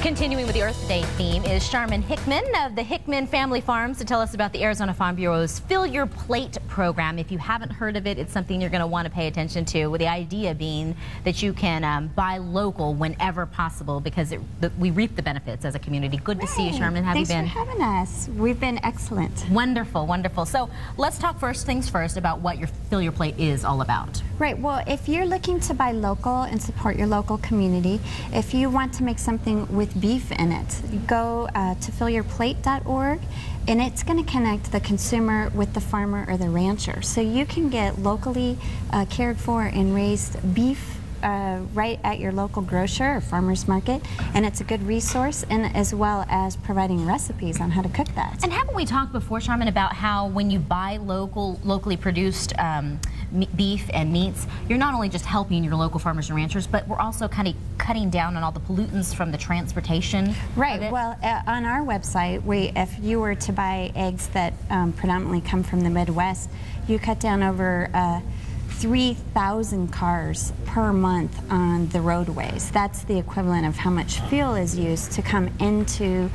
Continuing with the Earth Day theme is Charmin Hickman of the Hickman Family Farms to tell us about the Arizona Farm Bureau's Fill Your Plate program. If you haven't heard of it, it's something you're going to want to pay attention to, with the idea being that you can buy local whenever possible, because we reap the benefits as a community. Good to see you, Charmin. Have you been? Thanks for having us. We've been excellent. Wonderful, wonderful. So let's talk first things first about what your Fill Your Plate is all about. Right. Well, if you're looking to buy local and support your local community, if you want to make something with beef in it, go to fillyourplate.org, and it's going to connect the consumer with the farmer or the rancher. So you can get locally cared for and raised beef right at your local grocer or farmer's market, and it's a good resource, and as well as providing recipes on how to cook that. And haven't we talked before, Charmin, about how when you buy locally produced beef and meats, you're not only just helping your local farmers and ranchers, but we're also kind of cutting down on all the pollutants from the transportation. Right. Well, on our website, if you were to buy eggs that predominantly come from the Midwest, you cut down over 3,000 cars per month on the roadways. That's the equivalent of how much fuel is used to come into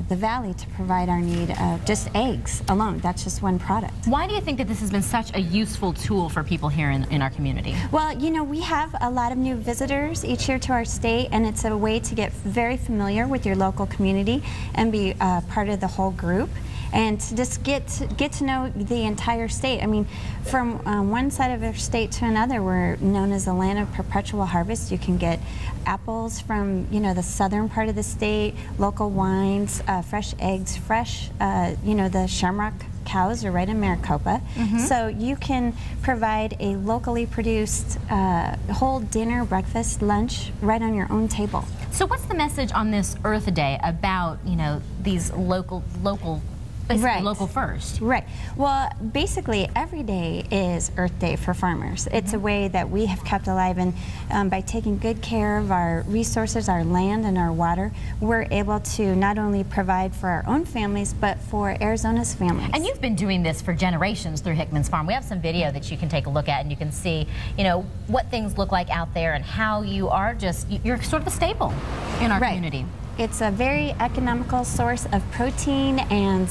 the valley to provide our need of just eggs alone. That's just one product. Why do you think that this has been such a useful tool for people here in our community? Well, you know, we have a lot of new visitors each year to our state, and it's a way to get very familiar with your local community and be part of the whole group, and to just get to know the entire state. I mean, from one side of our state to another, we're known as the land of perpetual harvest. You can get apples from, you know, the southern part of the state, local wines, fresh eggs, fresh, you know, the Shamrock cows are right in Maricopa. So you can provide a locally produced whole dinner, breakfast, lunch right on your own table. So what's the message on this Earth Day about, you know, these local Right. local first? Right. Well, basically every day is Earth Day for farmers. It's a way that we have kept alive, and by taking good care of our resources, our land and our water, we're able to not only provide for our own families, but for Arizona's families. And you've been doing this for generations through Hickman's Farm. We have some video that you can take a look at, and you can see, you know, what things look like out there and how you're sort of a staple in our community. It's a very economical source of protein, and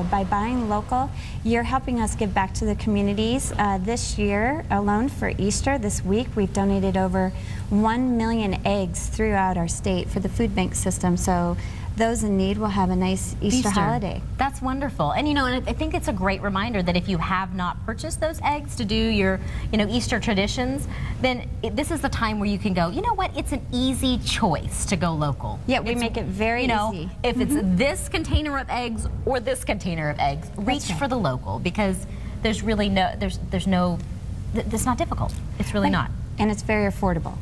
by buying local, you're helping us give back to the communities. This year alone for Easter, this week, we've donated over 1 million eggs throughout our state for the food bank system. So those in need will have a nice Easter holiday. That's wonderful. And you know, I think it's a great reminder that if you have not purchased those eggs to do your, you know, Easter traditions, then this is the time where you can go, you know what, it's an easy choice to go local. Yeah, we make it very easy. If it's this container of eggs or this container of eggs, reach for the local, because there's really it's not difficult. It's really not. And it's very affordable.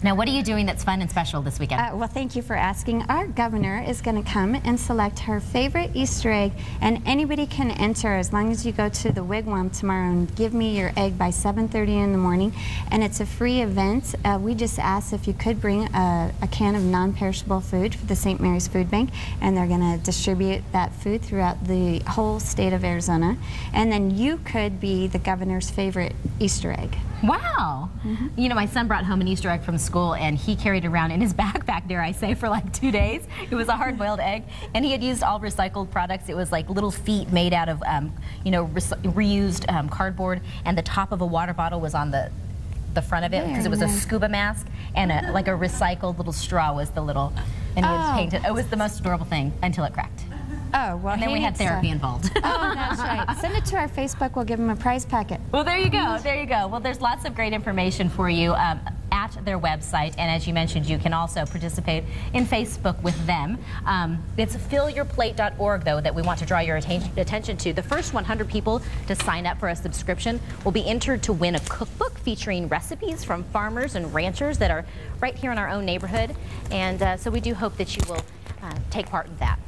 Now, what are you doing that's fun and special this weekend? Well, thank you for asking. Our governor is going to come and select her favorite Easter egg, and anybody can enter as long as you go to the Wigwam tomorrow and give me your egg by 7:30 in the morning. And it's a free event. We just asked if you could bring a can of non-perishable food for the St. Mary's Food Bank, and they're going to distribute that food throughout the whole state of Arizona. And then you could be the governor's favorite Easter egg. Wow. You know, my son brought home an Easter egg from school, and he carried it around in his backpack, dare I say, for like 2 days. It was a hard-boiled egg, and he had used all recycled products. It was like little feet made out of, you know, reused cardboard, and the top of a water bottle was on the front of it, because it was a scuba mask, and like a recycled little straw was the little, and he had painted. It was the most adorable thing until it cracked. Oh, well, and then we had therapy involved. Oh, that's right. Send it to our Facebook. We'll give them a prize packet. Well, there you go. There you go. Well, there's lots of great information for you at their website. And as you mentioned, you can also participate in Facebook with them. It's fillyourplate.org, though, that we want to draw your attention to. The first 100 people to sign up for a subscription will be entered to win a cookbook featuring recipes from farmers and ranchers that are right here in our own neighborhood. And so we do hope that you will take part in that.